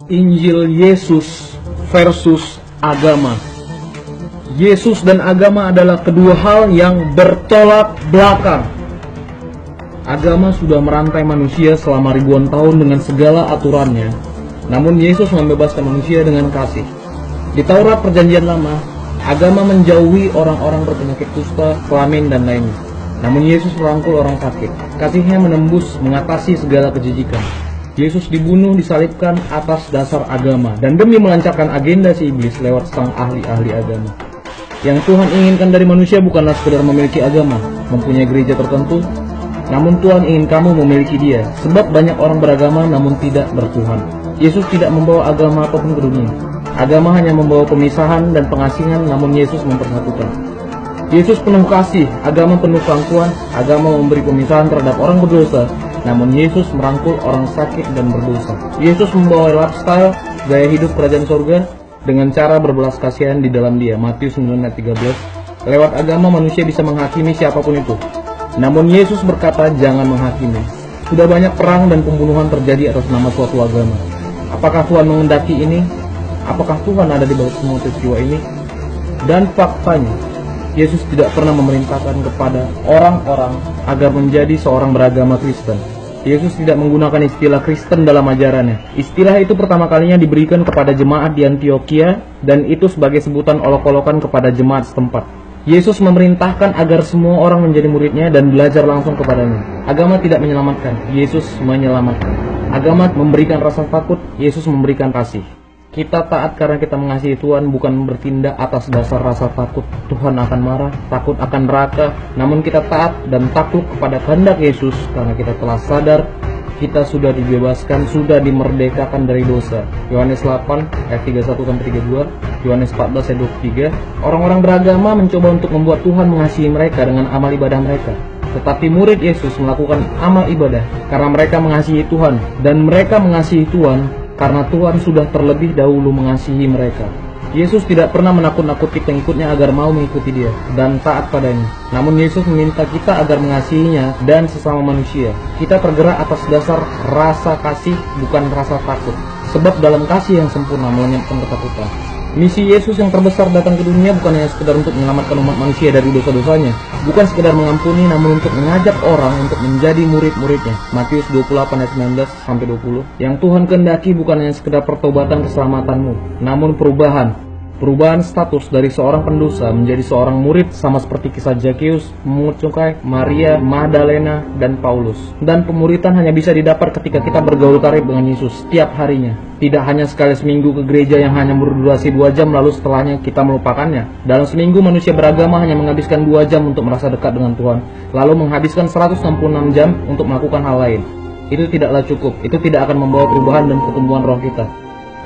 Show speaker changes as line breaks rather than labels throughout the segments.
Injil Yesus versus agama. Yesus dan agama adalah kedua hal yang bertolak belakang. Agama sudah merantai manusia selama ribuan tahun dengan segala aturannya. Namun Yesus membebaskan manusia dengan kasih. Di Taurat Perjanjian Lama, agama menjauhi orang-orang berpenyakit kusta, kelamin, dan lainnya. Namun Yesus merangkul orang sakit. Kasihnya menembus, mengatasi segala kejijikan. Yesus dibunuh, disalibkan atas dasar agama, dan demi melancarkan agenda si iblis lewat sang ahli-ahli agama. Yang Tuhan inginkan dari manusia bukanlah sekedar memiliki agama, mempunyai gereja tertentu, namun Tuhan ingin kamu memiliki Dia. Sebab banyak orang beragama namun tidak bertuhan. Yesus tidak membawa agama apapun ke dunia. Agama hanya membawa pemisahan dan pengasingan, namun Yesus mempersatukan. Yesus penuh kasih, agama penuh pangkuan. Agama memberi pemisahan terhadap orang berdosa, namun Yesus merangkul orang sakit dan berdosa. Yesus membawa lifestyle, gaya hidup kerajaan surga dengan cara berbelas kasihan di dalam Dia. Matius 9:13. Lewat agama manusia bisa menghakimi siapapun itu. Namun Yesus berkata jangan menghakimi. Sudah banyak perang dan pembunuhan terjadi atas nama suatu agama. Apakah Tuhan mengendaki ini? Apakah Tuhan ada di bawah semua peristiwa ini? Dan faktanya, Yesus tidak pernah memerintahkan kepada orang-orang agar menjadi seorang beragama Kristen. Yesus tidak menggunakan istilah Kristen dalam ajarannya. Istilah itu pertama kalinya diberikan kepada jemaat di Antioquia, dan itu sebagai sebutan olok-olokan kepada jemaat setempat. Yesus memerintahkan agar semua orang menjadi muridnya dan belajar langsung kepadanya. Agama tidak menyelamatkan, Yesus menyelamatkan. Agama memberikan rasa takut, Yesus memberikan kasih. Kita taat karena kita mengasihi Tuhan, bukan bertindak atas dasar rasa takut Tuhan akan marah, takut akan neraka. Namun kita taat dan takluk kepada kehendak Yesus karena kita telah sadar kita sudah dibebaskan, sudah dimerdekakan dari dosa. Yohanes 8 ayat 31-32, Yohanes 14 ayat 23. Orang-orang beragama mencoba untuk membuat Tuhan mengasihi mereka dengan amal ibadah mereka. Tetapi murid Yesus melakukan amal ibadah karena mereka mengasihi Tuhan, dan mereka mengasihi Tuhan karena Tuhan sudah terlebih dahulu mengasihi mereka. Yesus tidak pernah menakut-nakuti pengikutnya agar mau mengikuti Dia dan taat padanya. Namun Yesus meminta kita agar mengasihinya dan sesama manusia. Kita tergerak atas dasar rasa kasih, bukan rasa takut. Sebab dalam kasih yang sempurna melenyapkan ketakutan. Misi Yesus yang terbesar datang ke dunia bukan hanya sekedar untuk menyelamatkan umat manusia dari dosa-dosanya, bukan sekedar mengampuni, namun untuk mengajak orang untuk menjadi murid-muridnya. Matius 28 ayat 19-20. Yang Tuhan kehendaki bukan hanya sekedar pertobatan keselamatanmu, namun perubahan status dari seorang pendosa menjadi seorang murid, sama seperti kisah Zakeus, memungut cukai, Maria, Magdalena, dan Paulus. Dan pemuritan hanya bisa didapat ketika kita bergaul karib dengan Yesus setiap harinya. Tidak hanya sekali seminggu ke gereja yang hanya berdurasi 2 jam lalu setelahnya kita melupakannya. Dalam seminggu manusia beragama hanya menghabiskan 2 jam untuk merasa dekat dengan Tuhan, lalu menghabiskan 166 jam untuk melakukan hal lain. Itu tidaklah cukup, itu tidak akan membawa perubahan dan pertumbuhan roh kita.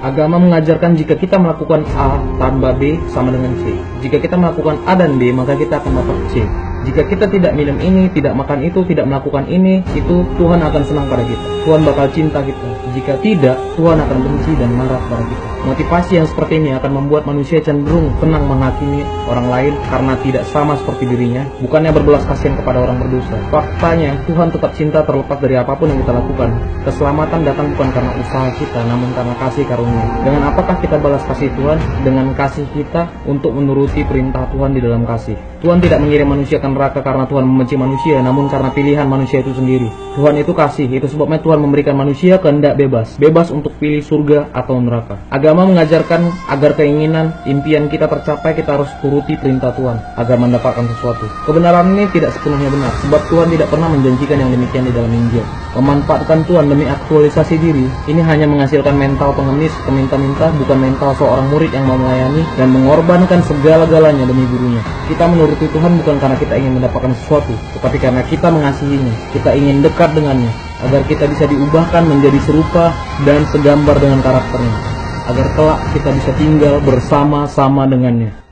Agama mengajarkan jika kita melakukan A tambah B sama dengan C. Jika kita melakukan A dan B, maka kita akan dapat C. Jika kita tidak minum ini, tidak makan itu, tidak melakukan ini, itu Tuhan akan senang pada kita. Tuhan bakal cinta kita. Jika tidak, Tuhan akan benci dan marah pada kita. Motivasi yang seperti ini akan membuat manusia cenderung tenang menghakimi orang lain karena tidak sama seperti dirinya, bukannya berbelas kasihan kepada orang berdosa. Faktanya, Tuhan tetap cinta terlepas dari apapun yang kita lakukan. Keselamatan datang bukan karena usaha kita, namun karena kasih karunia. Dengan apakah kita balas kasih Tuhan? Dengan kasih kita untuk menuruti perintah Tuhan di dalam kasih. Tuhan tidak mengirim manusia ke neraka karena Tuhan membenci manusia, namun karena pilihan manusia itu sendiri. Tuhan itu kasih, itu sebabnya Tuhan memberikan manusia kehendak bebas untuk pilih surga atau neraka. Agama mengajarkan agar keinginan, impian kita tercapai, kita harus turuti perintah Tuhan agar mendapatkan sesuatu. Kebenaran ini tidak sepenuhnya benar, sebab Tuhan tidak pernah menjanjikan yang demikian di dalam Injil. Memanfaatkan Tuhan demi aktualisasi diri, ini hanya menghasilkan mental pengemis, peminta-minta, bukan mental seorang murid yang mau melayani dan mengorbankan segala-galanya demi gurunya. Kita menuruti Tuhan bukan karena kita ingin mendapatkan sesuatu, tetapi karena kita mengasihinya, kita ingin dekat dengannya, agar kita bisa diubahkan menjadi serupa dan segambar dengan karakternya, agar kelak kita bisa tinggal bersama-sama dengannya.